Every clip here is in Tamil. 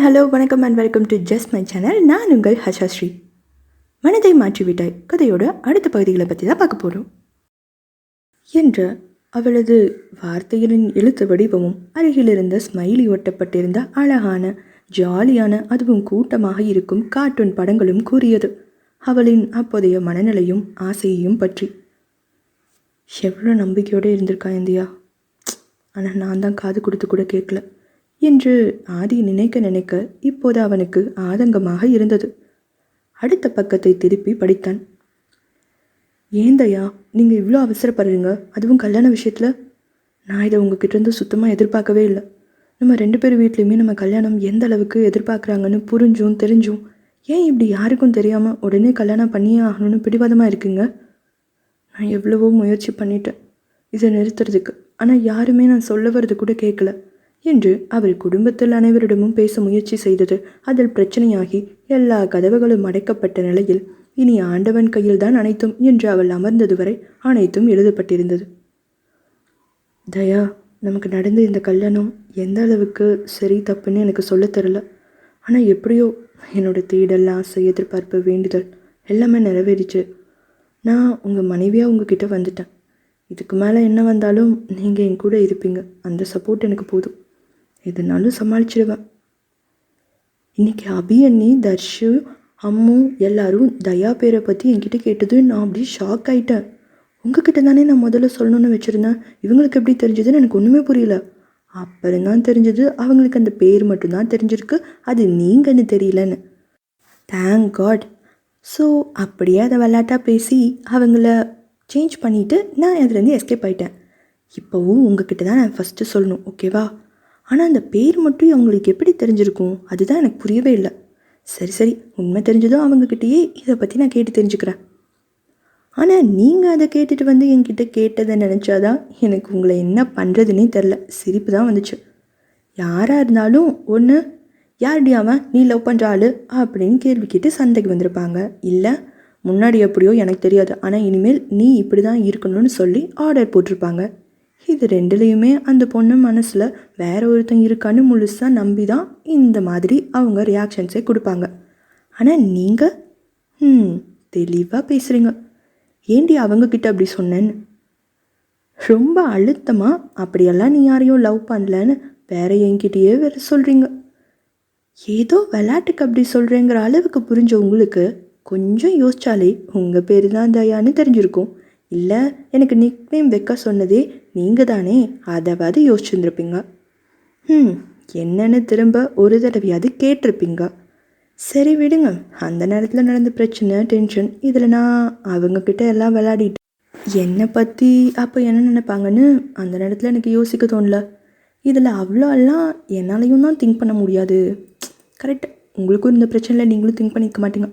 ஹாய் ஹலோ வணக்கம் and welcome to just my channel. நான் உங்கள் ஹர்ஷாஸ்ரீ. மனதை மாற்றிவிட்டாய் கதையோட அடுத்த பகுதிகளை பற்றி தான் பார்க்க போகிறோம். என்ற அவளது வார்த்தைகளின் எழுத்து வடிவமும் அருகிலிருந்த ஸ்மைலி ஒட்டப்பட்டிருந்த அழகான ஜாலியான அதுவும் கூட்டமாக இருக்கும் கார்ட்டூன் படங்களும் கூறியது அவளின் அப்போதைய மனநிலையும் ஆசையையும் பற்றி. எவ்வளோ நம்பிக்கையோடு இருந்திருக்கா இந்தியா, ஆனால் நான் தான் காது கொடுத்து கூட கேட்கல என்று ஆதி நினைக்க இப்போது அவனுக்கு ஆதங்கமாக இருந்தது. அடுத்த பக்கத்தை திருப்பி படித்தான். ஏந்தையா நீங்கள் இவ்வளோ அவசரப்படுறீங்க, அதுவும் கல்யாண விஷயத்தில்? நான் இதை உங்ககிட்ட சுத்தமாக எதிர்பார்க்கவே இல்லை. நம்ம 2 பேர் வீட்லேயுமே நம்ம கல்யாணம் எந்த அளவுக்கு எதிர்பார்க்குறாங்கன்னு புரிஞ்சும் தெரிஞ்சும் ஏன் இப்படி யாருக்கும் தெரியாமல் உடனே கல்யாணம் பண்ணியே ஆகணும்னு பிடிவாதமாக இருக்குங்க? நான் எவ்வளவோ முயற்சி பண்ணிட்டேன் இதை நிறுத்துறதுக்கு, ஆனால் யாருமே நான் சொல்ல வர்றது கூட கேட்கல என்று அவர் குடும்பத்தில் அனைவரிடமும் பேச முயற்சி செய்தது. அதில் பிரச்சனையாகி எல்லா கதவுகளும் அடைக்கப்பட்ட நிலையில் இனி ஆண்டவன் கையில்தான் அனைத்தும் என்று அவள் அமர்ந்தது வரை அனைத்தும் எழுதப்பட்டிருந்தது. தயா, நமக்கு நடந்த இந்த கல்யாணம் எந்த அளவுக்கு சரி தப்புன்னு எனக்கு சொல்ல தெரில. ஆனால் எப்படியோ என்னோடய தேடல், ஆசை, எதிர்பார்ப்பு, வேண்டுதல் எல்லாமே நிறைவேறிச்சு. நான் உங்கள் மனைவியாக உங்ககிட்ட வந்துட்டேன். இதுக்கு மேலே என்ன வந்தாலும் நீங்கள் என் கூட இருப்பீங்க. அந்த சப்போர்ட் எனக்கு போதும். எதுனாலும் சமாளிச்சிடுவேன். இன்றைக்கி அபி அண்ணி, தர்ஷு, அம்மு எல்லாரும் தயா பேரை பற்றி என்கிட்ட கேட்டது நான் அப்படியே ஷாக் ஆகிட்டேன். உங்ககிட்ட தானே நான் முதல்ல சொல்லணும்னு வச்சுருந்தேன். இவங்களுக்கு எப்படி தெரிஞ்சதுன்னு எனக்கு ஒன்றுமே புரியல. அப்புறம்தான் தெரிஞ்சது அவங்களுக்கு அந்த பேர் மட்டும்தான் தெரிஞ்சிருக்கு, அது நீங்கன்னு தெரியலன்னு. Thank God. ஸோ அப்படியே அதை விளையாட்டாக பேசி அவங்கள சேஞ்ச் பண்ணிவிட்டு நான் அதுலேருந்து எஸ்கேப் ஆகிட்டேன். இப்போவும் உங்ககிட்ட தான் நான் ஃபஸ்ட்டு சொல்லணும், ஓகேவா? ஆனால் அந்த பேர் மட்டும் அவங்களுக்கு எப்படி தெரிஞ்சிருக்கும், அதுதான் எனக்கு புரியவே இல்லை. சரி உண்மை தெரிஞ்சதும் அவங்கக்கிட்டேயே இதை பற்றி நான் கேட்டு தெரிஞ்சுக்கிறேன். ஆனால் நீங்கள் அதை கேட்டுட்டு வந்து என்கிட்ட கேட்டதை நினச்சாதான் எனக்கு உங்களை என்ன பண்ணுறதுன்னே தெரில. சிரிப்பு தான் வந்துச்சு. யாராக இருந்தாலும் ஒன்று யார்டி அவன், நீ லவ் பண்ணுற ஆள் அப்படின்னு கேள்வி கேட்டு சண்டைக்கு வந்திருப்பாங்க. இல்லை முன்னாடி எப்படியோ எனக்கு தெரியாது, ஆனால் இனிமேல் நீ இப்படி தான் இருக்கணும்னு சொல்லி ஆர்டர் போட்டிருப்பாங்க. இது ரெண்டுலேயுமே அந்த பொண்ணு மனசில் வேற ஒருத்தன் இருக்கான்னு முழுசாக நம்பி தான் இந்த மாதிரி அவங்க ரியாக்ஷன்ஸே கொடுப்பாங்க. ஆனால் நீங்கள் தெளிவாக பேசுகிறீங்க. ஏண்டி அவங்கக்கிட்ட அப்படி சொன்னேன்னு ரொம்ப அழுத்தமாக, அப்படியெல்லாம் நீ யாரையும் லவ் பண்ணலன்னு வேற என்கிட்டயே வேறு சொல்கிறீங்க. ஏதோ விளையாட்டுக்கு அப்படி சொல்கிறேங்கிற அளவுக்கு புரிஞ்ச உங்களுக்கு கொஞ்சம் யோசிச்சாலே உங்கள் பேர் தான் தயான்னு தெரிஞ்சிருக்கும். இல்லை எனக்கு நிக்நேம் வைக்க சொன்னதே நீங்கள் தானே, அதாவது யோசிச்சுருந்துருப்பீங்க. என்னென்னு திரும்ப ஒரு தடவையாவது கேட்டிருப்பீங்க. சரி விடுங்க, அந்த நேரத்தில் நடந்த பிரச்சனை, டென்ஷன், இதில் நான் அவங்கக்கிட்ட எல்லாம் விளையாடிட்டு என்னை பற்றி அப்போ என்ன நினைப்பாங்கன்னு அந்த நேரத்தில் எனக்கு யோசிக்க தோணல. இதில் அவ்வளோலாம் என்னாலையும் தான் திங்க் பண்ண முடியாது. கரெக்ட், உங்களுக்கும் இந்த பிரச்சனையில் நீங்களும் திங்க் பண்ணிக்க மாட்டீங்க.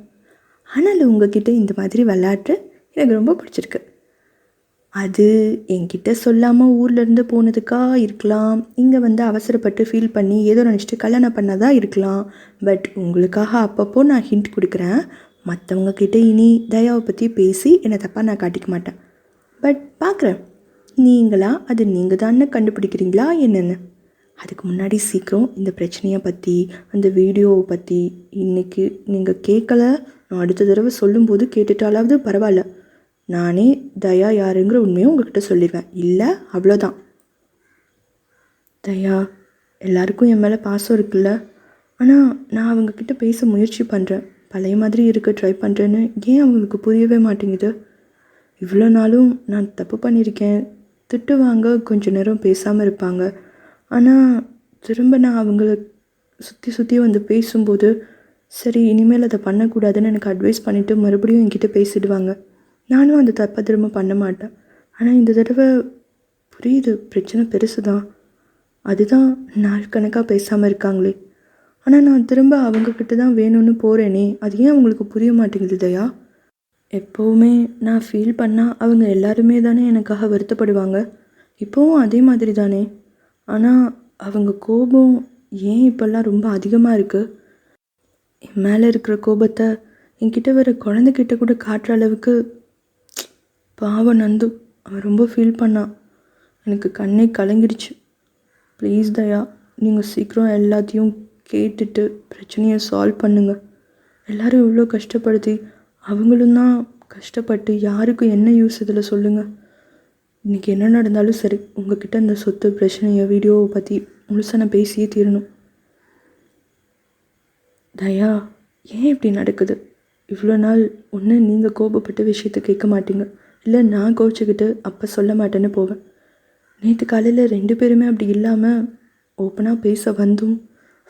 ஆனால் உங்ககிட்ட இந்த மாதிரி விளையாட்டு எனக்கு ரொம்ப பிடிச்சிருக்கு. அது என்கிட்ட சொல்லாமல் ஊர்லேருந்து போனதுக்கா இருக்கலாம், இங்கே வந்து அவசரப்பட்டு ஃபீல் பண்ணி ஏதோ நினச்சிட்டு கல்யாணம் பண்ணாதான் இருக்கலாம். பட் உங்களுக்காக அப்பப்போ நான் ஹிண்ட் கொடுக்குறேன். மற்றவங்கக்கிட்ட இனி தயாவை பற்றி பேசி என்னை தப்பாக நான் காட்டிக்க மாட்டேன். பட் பார்க்குறேன் நீங்களா அது நீங்கள் தானே கண்டுபிடிக்கிறீங்களா என்னென்னு. அதுக்கு முன்னாடி சீக்கிரம் இந்த பிரச்சனையை பற்றி, அந்த வீடியோவை பற்றி இன்றைக்கி நீங்கள் கேட்கல, நான் அடுத்த தடவை சொல்லும்போது கேட்டுட்டாலாவது பரவாயில்ல, நானே தயா யாருங்கிற உண்மையும் உங்கள்கிட்ட சொல்லிடுவேன். இல்லை அவ்வளோதான். தயா, எல்லாருக்கும் என் மேலே பாசம் இருக்குல்ல, ஆனால் நான் அவங்கக்கிட்ட பேச முயற்சி பண்ணுறேன், பழைய மாதிரி இருக்க ட்ரை பண்ணுறேன்னு ஏன் அவங்களுக்கு புரியவே மாட்டேங்குது? இவ்வளோ நாளும் நான் தப்பு பண்ணியிருக்கேன், திட்டுவாங்க, கொஞ்ச நேரம் பேசாமல் இருப்பாங்க. ஆனால் திரும்ப நான் அவங்கள சுற்றி வந்து பேசும்போது சரி இனிமேல் அதை பண்ணக்கூடாதுன்னு எனக்கு அட்வைஸ் பண்ணிவிட்டு மறுபடியும் என்கிட்ட பேசிடுவாங்க. நானும் அந்த தப்பை திரும்ப பண்ண மாட்டேன். ஆனால் இந்த தடவை புரியுது, பிரச்சனை பெருசு தான், அதுதான் நாள் கணக்காக பேசாமல் இருக்காங்களே. ஆனால் நான் திரும்ப அவங்கக்கிட்ட தான் வேணும்னு போகிறேனே, அது ஏன் அவங்களுக்கு புரிய மாட்டேங்குது தயா? எப்போவுமே நான் ஃபீல் பண்ணால் அவங்க எல்லாருமே தானே எனக்காக வருத்தப்படுவாங்க. இப்போவும் அதே மாதிரி தானே. ஆனால் அவங்க கோபம் ஏன் இப்போல்லாம் ரொம்ப அதிகமாக இருக்குது? என் மேலே இருக்கிற கோபத்தை என்கிட்ட வர குழந்தைகிட்ட கூட காட்டுற அளவுக்கு. பாவம் நந்து, அவன் ரொம்ப ஃபீல் பண்ணான். எனக்கு கண்ணே கலங்கிடுச்சு. ப்ளீஸ் தயா, நீங்கள் சீக்கிரம் எல்லாத்தையும் கேட்டுட்டு பிரச்சனையை சால்வ் பண்ணுங்க. எல்லாரும் இவ்வளோ கஷ்டப்படுத்தி அவங்களும் தான் கஷ்டப்பட்டு யாருக்கும் என்ன யூஸ் இதில் சொல்லுங்கள். இன்றைக்கி என்ன நடந்தாலும் சரி, உங்ககிட்ட அந்த சொத்து பிரச்சனையை வீடியோவை பற்றி முழுசாக நான் பேசியே தீரணும். தயா, ஏன் இப்படி நடக்குது? இவ்வளோ நாள் ஒன்று நீங்கள் கோபப்பட்ட விஷயத்தை கேட்க மாட்டீங்க, இல்லை நான் கோச்சிக்கிட்டு அப்போ சொல்ல மாட்டேன்னு போவேன். நேற்று காலையில் 2 பேருமே அப்படி இல்லாமல் ஓப்பனாக பேச வந்தும்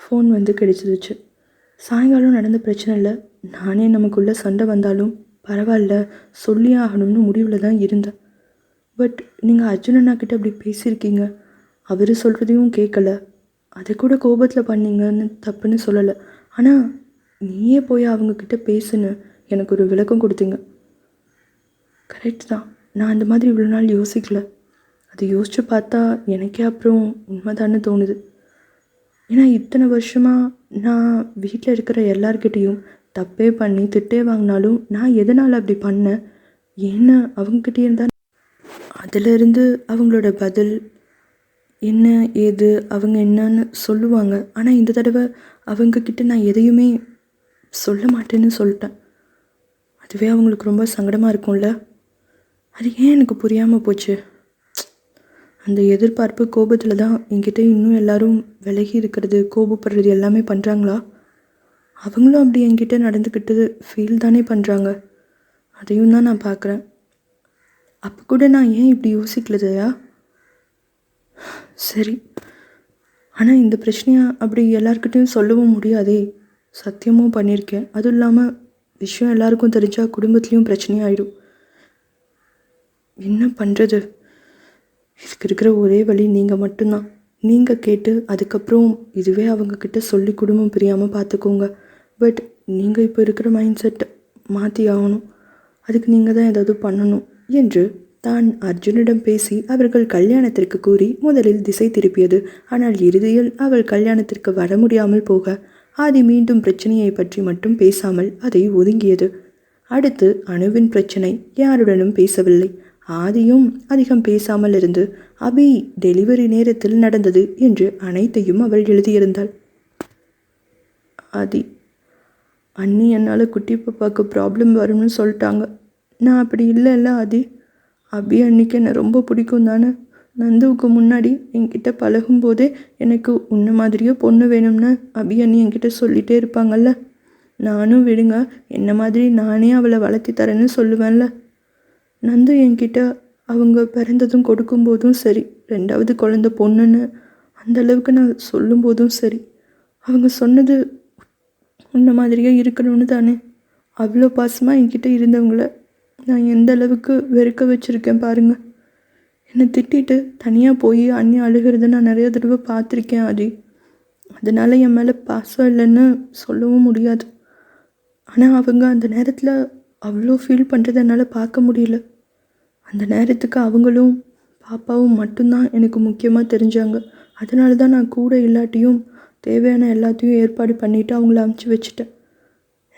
ஃபோன் வந்து கிடைச்சிருச்சு. சாயங்காலம் நடந்த பிரச்சனை இல்லை, நானே நமக்குள்ளே சண்டை வந்தாலும் பரவாயில்ல சொல்லியே ஆகணும்னு முடிவில் தான் இருந்தேன். பட் நீங்கள் அர்ஜுன் அண்ணாக்கிட்ட அப்படி பேசியிருக்கீங்க, அவர் சொல்கிறதையும் கேட்கல, அதை கூட கோபத்தில் பண்ணீங்கன்னு தப்புன்னு சொல்லலை. ஆனால் நீயே போய் அவங்கக்கிட்ட பேசுன்னு எனக்கு ஒரு விளக்கம் கொடுத்தீங்க. கரெக்ட் தான், நான் அந்த மாதிரி இவ்வளோ நாள் யோசிக்கல. அதை யோசித்து பார்த்தா எனக்கே அப்புறம் உண்மைதான்னு தோணுது. ஏன்னா இத்தனை வருஷமாக நான் வீட்டில் இருக்கிற எல்லார்கிட்டேயும் தப்பே பண்ணி திட்டே வாங்கினாலும் நான் எதனால் அப்படி பண்ணேன் ஏன்னு அவங்கக்கிட்டே இருந்தால் அதிலிருந்து அவங்களோட பதில் என்ன ஏது அவங்க என்னன்னு சொல்லுவாங்க. ஆனால் இந்த தடவை அவங்கக்கிட்ட நான் எதையுமே சொல்ல மாட்டேன்னு சொல்லிட்டேன். அதுவே அவங்களுக்கு ரொம்ப சங்கடமாக இருக்கும்ல. அது ஏன் எனக்கு புரியாமல் போச்சு? அந்த எதிர்பார்ப்பு கோபத்தில் தான் என்கிட்ட இன்னும் எல்லாரும் விலகி இருக்கிறது, கோபப்படுறது எல்லாமே பண்ணுறாங்களா? அவங்களும் அப்படி என்கிட்ட நடந்துக்கிட்டு ஃபீல் தானே பண்ணுறாங்க. அதையும் தான் நான் பார்க்குறேன். அப்போ கூட நான் ஏன் இப்படி யோசிக்கலதையா? சரி, ஆனால் இந்த பிரச்சனையை அப்படி எல்லாருக்கிட்டையும் சொல்லவும் முடியாதே. சத்தியமும் பண்ணியிருக்கேன். அதுவும் இல்லாமல் விஷயம் எல்லாருக்கும் தெரிஞ்சால் குடும்பத்துலேயும் பிரச்சனையாயிடும். என்ன பண்ணுறது? இதுக்கு இருக்கிற ஒரே வழி நீங்கள் மட்டும்தான். நீங்கள் கேட்டு அதுக்கப்புறம் இதுவே அவங்கக்கிட்ட சொல்லி குடும்பம் பிரியாமல் பார்த்துக்கோங்க. பட் நீங்கள் இப்போ இருக்கிற மைண்ட் செட் மாற்றி ஆகணும். அதுக்கு நீங்கள் தான் ஏதாவது பண்ணணும் என்று தான் அர்ஜுனிடம் பேசி அவர்கள் கல்யாணத்திற்கு கூறி முதலில் திசை திருப்பியது. ஆனால் இறுதியில் அவள் கல்யாணத்திற்கு வர முடியாமல் போக ஆதி மீண்டும் பிரச்சனையை பற்றி மட்டும் பேசாமல் அதை ஒதுங்கியது. அடுத்து அணுவின் பிரச்சனை யாருடனும் பேசவில்லை. ஆதியும் அதிகம் பேசாமல் இருந்து அபி டெலிவரி நேரத்தில் நடந்தது என்று அனைத்தையும் அவள் எழுதியிருந்தாள். ஆதி, அண்ணி என்னால் குட்டி பாப்பாவுக்கு ப்ராப்ளம் வரும்னு சொல்லிட்டாங்க. நான் அப்படி இல்லைல்ல ஆதி. அபி அன்னிக்கு என்னை ரொம்ப பிடிக்கும் தானே. நந்துவுக்கு முன்னாடி என்கிட்ட பழகும்போதே எனக்கு உன்ன மாதிரியே பொண்ணு வேணும்னு அபி அண்ணி என்கிட்ட சொல்லிகிட்டே இருப்பாங்கல்ல. நானும் விடுங்க என்ன மாதிரி நானே அவளை வளர்த்தி தரேன்னு சொல்லுவேன்ல. நந்து என்கிட்ட அவங்க பிறந்ததும் கொடுக்கும்போதும் சரி, 2வது குழந்தை பொண்ணுன்னு அந்தளவுக்கு நான் சொல்லும்போதும் சரி, அவங்க சொன்னது உன்ன மாதிரியே இருக்கணும்னு தானே. அவ்வளோ பாசமாக என்கிட்ட இருந்தவங்கள நான் எந்த அளவுக்கு வெறுக்க வச்சுருக்கேன் பாருங்கள். என்னை திட்டிட்டு தனியாக போய் அண்ணி அழுகிறத நான் நிறைய தடவை பார்த்துருக்கேன் ஆதி. அதனால் என் மேலே பாசம் இல்லைன்னு சொல்லவும் முடியாது. ஆனால் அவங்க அந்த நேரத்தில் அவ்வளோ ஃபீல் பண்ணுறத என்னால் பார்க்க முடியல. அந்த நேரத்துக்கு அவங்களும் பாப்பாவும் மட்டும்தான் எனக்கு முக்கியமாக தெரிஞ்சாங்க. அதனால தான் நான் கூட இல்லாட்டியும் தேவையான எல்லாத்தையும் ஏற்பாடு பண்ணிவிட்டு அவங்கள அமுச்சு வச்சுட்டேன்.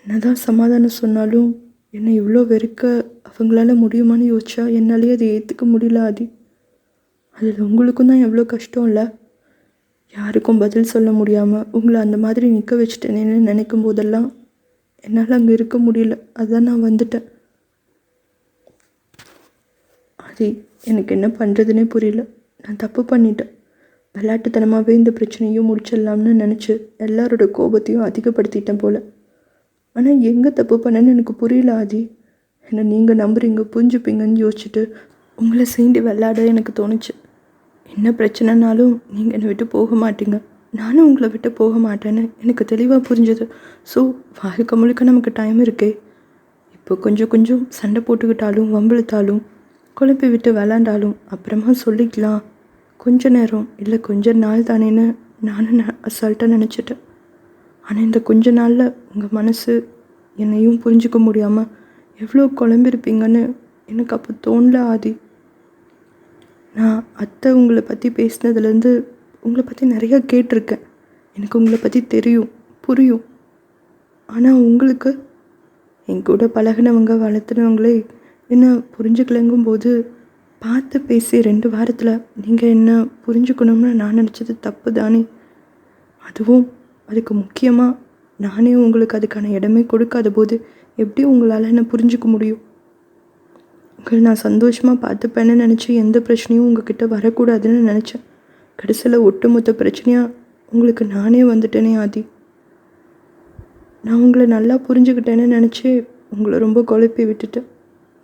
என்ன தான் சமாதானம் சொன்னாலும் என்னை இவ்வளோ வெறுக்க அவங்களால முடியுமான்னு யோசிச்சா என்னாலேயே அதை ஏற்றுக்க முடியல ஆதி. அதில் உங்களுக்கும் தான் எவ்வளோ கஷ்டம் இல்லை. யாருக்கும் பதில் சொல்ல முடியாமல் உங்களை அந்த மாதிரி நிற்க வச்சுட்டேனேன்னு நினைக்கும் போதெல்லாம் என்னால் அங்கே இருக்க முடியல. அதுதான் நான் வந்துட்டேன். அது எனக்கு என்ன பண்ணுறதுனே புரியல. நான் தப்பு பண்ணிட்டேன். விளையாட்டுத்தனமாகவே இந்த பிரச்சனையும் முடிச்சிடலாம்னு நினச்சி எல்லாரோட கோபத்தையும் அதிகப்படுத்திட்டேன் போல். ஆனால் எங்கே தப்பு பண்ணேன்னு எனக்கு புரியல ஆதி. என்னை நீங்கள் நம்புறீங்க புரிஞ்சுப்பீங்கன்னு யோசிச்சுட்டு உங்களை சீண்டி விளையாட எனக்கு தோணுச்சு. என்ன பிரச்சனைனாலும் நீங்கள் என்னை விட்டு போக மாட்டீங்க, நானும் உங்களை விட்டு போக மாட்டேன்னு எனக்கு தெளிவாக புரிஞ்சுது. ஸோ வாழ்க்கை முழுக்க நமக்கு டைம் இருக்கே. இப்போ கொஞ்சம் கொஞ்சம் சண்டை போட்டுக்கிட்டாலும் வம்பிழுத்தாலும் குழப்பி விட்டு விளாண்டாலும் அப்புறமா சொல்லிக்கலாம், கொஞ்ச நேரம் இல்லை கொஞ்ச நாள் தானேன்னு நானும் அசால்ட்டாக நினச்சிட்டேன். ஆனால் இந்த கொஞ்ச நாளில் உங்கள் மனசு என்னையும் புரிஞ்சுக்க முடியாமல் எவ்வளோ குழம்பிருப்பீங்கன்னு எனக்கு அப்போ தோணல ஆதி. நான் அத்தை உங்களை பற்றி பேசினதுலேருந்து உங்களை பற்றி நிறையா கேட்டிருக்கேன். எனக்கு உங்களை பற்றி தெரியும், புரியும். ஆனால் உங்களுக்கு என் கூட பழகினவங்க வளர்த்துனவங்களே என்ன புரிஞ்சுக்கலங்கும் போது பார்த்து பேசி 2 வாரத்தில் நீங்கள் என்ன புரிஞ்சுக்கணும்னு நான் நினச்சது தப்பு தானே. அதுவும் அதுக்கு முக்கியமாக நானே உங்களுக்கு அதுக்கான இடமே கொடுக்காத போது எப்படி உங்களால் என்ன புரிஞ்சுக்க முடியும்? உங்களை நான் சந்தோஷமாக பார்த்துப்பேன்னு நினச்சி எந்த பிரச்சனையும் உங்ககிட்ட வரக்கூடாதுன்னு நினச்சேன். கடைசியில் ஒட்டுமொத்த பிரச்சனையாக உங்களுக்கு நானே வந்துட்டேனே ஆதி. நான் உங்களை நல்லா புரிஞ்சுக்கிட்டேன்னு நினச்சி உங்களை ரொம்ப குழப்பி விட்டுட்டேன்,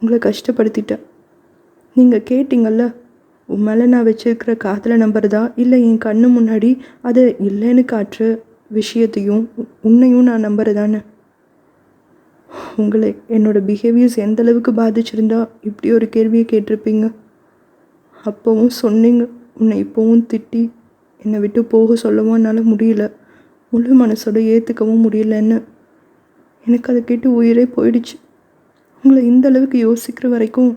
உங்களை கஷ்டப்படுத்திட்டேன். நீங்கள் கேட்டிங்கள்ல, உன் மேலே நான் வச்சுருக்கிற காதலை நம்புறதா இல்லை என் கண்ணு முன்னாடி அதை இல்லைன்னு காட்டுற விஷயத்தையும் உன்னையும் நான் நம்புறதான்னு. உங்களை என்னோடய பிஹேவியர்ஸ் எந்த அளவுக்கு பாதிச்சிருந்தா இப்படி ஒரு கேள்வியை கேட்டிருப்பீங்க. அப்போவும் சொன்னீங்க, உன்னை இப்போவும் திட்டி என்னை விட்டு போக சொல்லவும் என்னால் முடியல, முழு மனசோட ஏற்றுக்கவும் முடியலன்னு. எனக்கு அதை கேட்டு உயிரே போயிடுச்சு. உங்களை இந்த அளவுக்கு யோசிக்கிற வரைக்கும்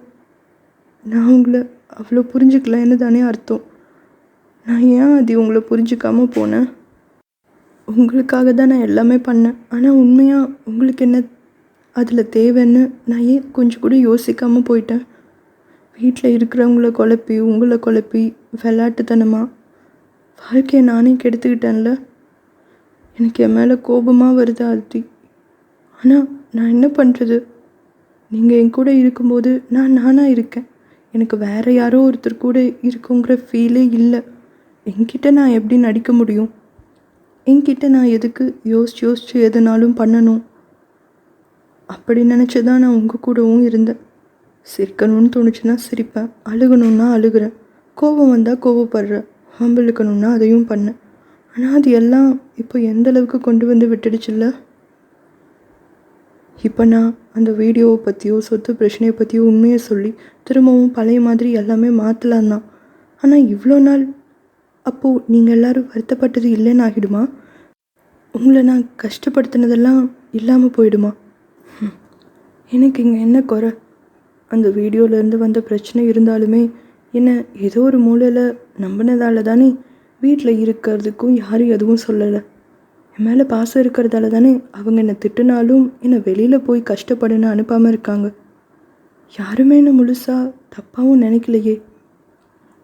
நான் உங்களை அவ்வளோ புரிஞ்சுக்கலன்னு தானே அர்த்தம். நான் ஏன் அது உங்களை புரிஞ்சிக்காமல் போனேன்? உங்களுக்காக தான் நான் எல்லாமே பண்ணேன். ஆனால் உண்மையாக உங்களுக்கு என்ன அதில் தேவைன்னு நான் ஏன் கொஞ்சம் கூட யோசிக்காமல் போயிட்டேன்? வீட்டில் இருக்கிறவங்கள குழப்பி உங்களை குழப்பி விளையாட்டுத்தனமாக வாழ்க்கையை நானே கெடுத்துக்கிட்டேன்ல. எனக்கு என் மேலே கோபமாக வருது ஆதி. ஆனால் நான் என்ன பண்ணுறது? நீங்கள் என் கூட இருக்கும்போது நான் நானாக இருக்கேன். எனக்கு வேறு யாரோ ஒருத்தர் கூட இருக்குங்கிற ஃபீலே இல்லை. என்கிட்ட நான் எப்படி நடிக்க முடியும்? என்கிட்ட நான் எதுக்கு யோசிச்சு எதுனாலும் பண்ணணும்? அப்படி நினச்சி தான் நான் உங்கள் கூடவும் இருந்தேன். சிரிக்கணும்னு தோணுச்சுன்னா சிரிப்பேன், அழுகணுன்னா அழுகிறேன், கோபம் வந்தால் கோவப்படுறேன், வம்பிழுக்கணுன்னா அதையும் பண்ணேன். ஆனால் அது எல்லாம் இப்போ எந்த அளவுக்கு கொண்டு வந்து விட்டுடுச்சுல்ல. இப்போ நான் அந்த வீடியோவை பற்றியோ சொத்து பிரச்சனையை பற்றியோ உண்மையை சொல்லி திரும்பவும் பழைய மாதிரி எல்லாமே மாற்றலாம் தான். ஆனால் இவ்வளோ நாள் அப்போது நீங்கள் எல்லோரும் வருத்தப்பட்டது இல்லைன்னு ஆகிடுமா? உங்களை நான் கஷ்டப்படுத்தினதெல்லாம் இல்லாமல் போயிடுமா? எனக்கு இங்கே என்ன குறை? அந்த வீடியோலேருந்து வந்த பிரச்சனை இருந்தாலுமே என்ன ஏதோ ஒரு மூலையில் நம்பினதால தானே வீட்டில் இருக்கிறதுக்கும் யாரும் எதுவும் சொல்லலை. என் மேலே பாசம் இருக்கிறதால தானே அவங்க என்னை திட்டுனாலும் என்னை வெளியில் போய் கஷ்டப்படுன்னு அனுப்பாமல் இருக்காங்க. யாருமே என்னை முழுசாக தப்பாகவும் நினைக்கலையே.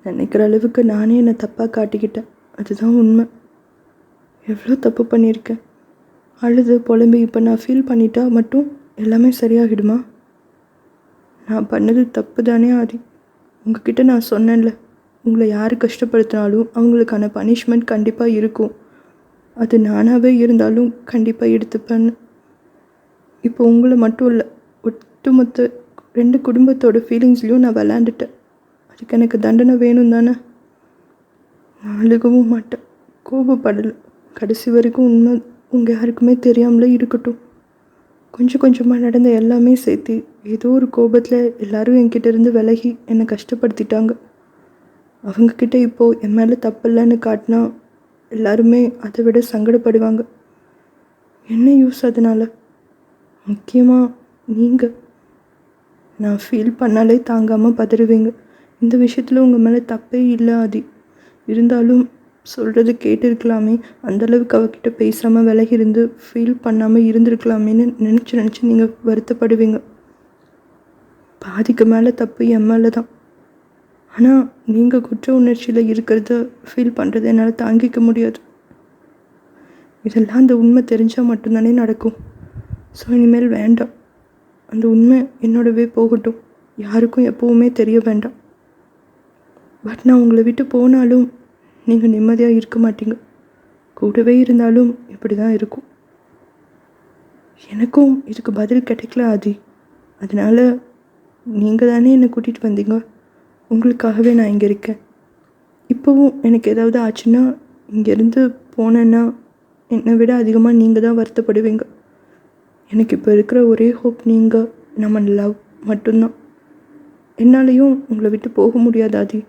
நினைக்கிற அளவுக்கு நானே என்னை தப்பாக காட்டிக்கிட்டேன், அதுதான் உண்மை. எவ்வளோ தப்பு பண்ணியிருக்கேன். அழுது புலம்பி இப்போ நான் ஃபீல் பண்ணிட்டா மட்டும் எல்லாமே சரியாகிடுமா? நான் பண்ணது தப்பு தானே ஆதி. உங்ககிட்ட நான் சொன்னேன்ல, உங்களை யார் கஷ்டப்படுத்தினாலும் அவங்களுக்கான பனிஷ்மெண்ட் கண்டிப்பாக இருக்கும். அது நானாகவே இருந்தாலும் கண்டிப்பாக எடுத்துப்பேன்னு. இப்போ உங்களை மட்டும் இல்லை, ஒட்டுமொத்த 2 குடும்பத்தோட ஃபீலிங்ஸ்லையும் நான் விளையாண்டுட்டேன். அதுக்கு எனக்கு தண்டனை வேணும் தானே? நான் அழுகவும் மாட்டேன், கோபப்படலை. கடைசி வரைக்கும் உண்மை உங்கள் யாருக்குமே தெரியாமலே இருக்கட்டும். கொஞ்சம் கொஞ்சமாக நடந்த எல்லாமே சேர்த்து ஏதோ ஒரு கோபத்தில் எல்லோரும் என்கிட்ட இருந்து விலகி என்னை கஷ்டப்படுத்திட்டாங்க. அவங்கக்கிட்ட இப்போது என் மேலே தப்பு இல்லைன்னு காட்டினா எல்லாருமே அதை விட சங்கடப்படுவாங்க. என்ன யூஸ் அதனால்? முக்கியமாக நீங்கள். நான் ஃபீல் பண்ணாலே தாங்காமல் பதறுவீங்க. இந்த விஷயத்தில் உங்கள் மேலே தப்பே இல்லை ஆதி. இருந்தாலும் சொல்கிறது கேட்டிருக்கலாமே, அந்தளவுக்கு அவகிட்ட பேசாமல் விலகி இருந்து ஃபீல் பண்ணாமல் இருந்திருக்கலாமேன்னு நினச்சி நீங்கள் வருத்தப்படுவீங்க. பாதிக்கு மேலே தப்பு என் மேலே தான். ஆனால் நீங்கள் குற்ற உணர்ச்சியில் இருக்கிறத ஃபீல் பண்ணுறது என்னால் தாங்கிக்க முடியாது. இதெல்லாம் அந்த உண்மை தெரிஞ்சால் மட்டும்தானே நடக்கும். ஸோ இனிமேல் வேண்டாம், அந்த உண்மை என்னோடவே போகட்டும், யாருக்கும் எப்போவுமே தெரிய வேண்டாம். பட் நான் உங்களை விட்டு போனாலும் நீங்கள் நிம்மதியாக இருக்க மாட்டீங்க. கூடவே இருந்தாலும் இப்படி தான் இருக்கும். எனக்கும் இதுக்கு பதில் கிடைக்கல ஆதி. அதனால் நீங்கள் தானே என்னை கூட்டிகிட்டு வந்தீங்க, உங்களுக்காகவே நான் இங்கே இருக்கேன். இப்போவும் எனக்கு ஏதாவது ஆச்சுன்னா இங்கேருந்து போனேன்னா என்னை விட அதிகமாக நீங்கள் தான் வருத்தப்படுவீங்க. எனக்கு இப்போ இருக்கிற ஒரே ஹோப் நீங்கள், நம்ம லவ் மட்டும்தான். என்னாலையும் உங்களை விட்டு போக முடியாது ஆதி.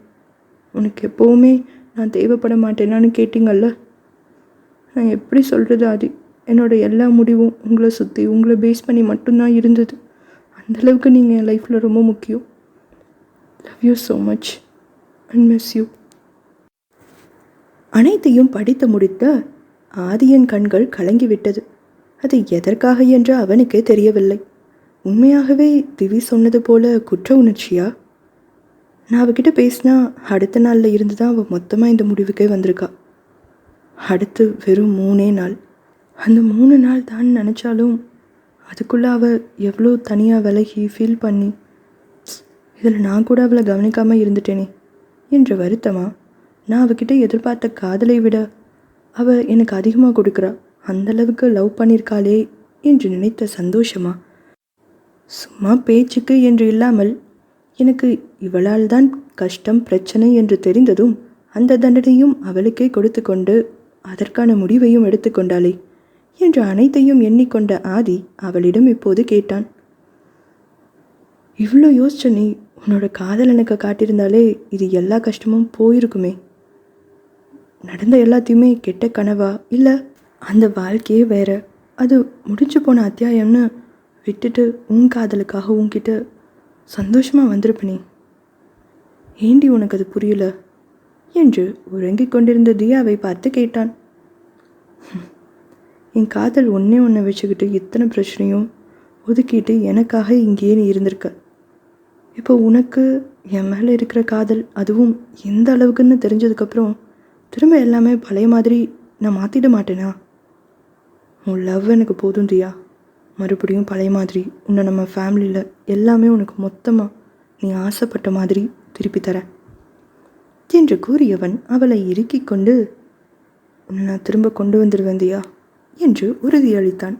உனக்கு எப்போவுமே நான் தேவைப்பட மாட்டேனான்னு கேட்டிங்கல்ல, நான் எப்படி சொல்கிறது ஆதி? என்னோடய எல்லா முடிவும் உங்களை சுற்றி உங்களை பேஸ் பண்ணி மட்டும்தான் இருந்தது. அந்தளவுக்கு நீங்கள் என் லைஃப்பில் ரொம்ப முக்கியம். Love you so much and miss you. அனைத்தையும் படித்து முடித்த ஆதியின் கண்கள் கலங்கிவிட்டது. அது எதற்காக என்று அவனுக்கே தெரியவில்லை. உண்மையாகவே திவி சொன்னது போல குற்ற உணர்ச்சியா? நான் அவகிட்ட பேசினா அடுத்த நாளில் இருந்து தான் அவள் மொத்தமாக இந்த முடிவுக்கே வந்திருக்கா. அடுத்து வெறும் 3 நாள் அந்த 3 நாள் தான் நினச்சாலும் அதுக்குள்ளே அவள் எவ்வளோ தனியாக விலகி ஃபீல் பண்ணி, இதில் நான் கூட அவளை கவனிக்காமல் இருந்துட்டேனே என்ற வருத்தமா, நான் அவகிட்ட எதிர்பார்த்த காதலை விட அவள் எனக்கு அதிகமாக கொடுக்குறா, அந்தளவுக்கு லவ் பண்ணியிருக்காளே என்று நினைத்த சந்தோஷமா, சும்மா பேச்சுக்கு என்று இல்லாமல் எனக்கு இவளால் தான் கஷ்டம் பிரச்சனை என்று தெரிந்ததும் அந்த தண்டனையும் அவளுக்கே கொடுத்து கொண்டு அதற்கான முடிவையும் எடுத்துக்கொண்டாளே என்று அனைத்தையும் எண்ணிக்கொண்ட ஆதி அவளிடம் இப்போது கேட்டான். இவ்வளோ யோசிச்ச நீ உன்னோட காதல் எனக்கு காட்டியிருந்தாலே இது எல்லா கஷ்டமும் போயிருக்குமே. நடந்த எல்லாத்தையுமே கெட்ட கனவா, இல்லை அந்த வாழ்க்கையே வேற, அது முடிஞ்சு போன அத்தியாயம்னு விட்டுட்டு உன் காதலுக்காக உன்கிட்ட சந்தோஷமாக வந்திருப்பனே. ஏண்டி உனக்கு அது புரியல என்று உறங்கிக் கொண்டிருந்த தியாவை பார்த்து கேட்டான். என் காதல் ஒன்றே ஒன்றை வச்சுக்கிட்டு இத்தனை பிரச்சனையும் ஒதுக்கிட்டு எனக்காக இங்கேயே நீ இருந்திருக்க. இப்போ உனக்கு என் மேலே இருக்கிற காதல் அதுவும் எந்த அளவுக்குன்னு தெரிஞ்சதுக்கப்புறம் திரும்ப எல்லாமே பழைய மாதிரி நான் மாற்றிட மாட்டேனா? உன் லவ் எனக்கு போதும் தியா. மறுபடியும் பழைய மாதிரி உன்னை நம்ம ஃபேமிலியில் எல்லாமே உனக்கு மொத்தமாக நீ ஆசைப்பட்ட மாதிரி திருப்பி தரேன் என்று கூறியவன் அவளை இறுக்கிக் கொண்டு, உன்னை நான் திரும்ப கொண்டு வந்துடுவேன் தியா என்று உறுதியளித்தான்.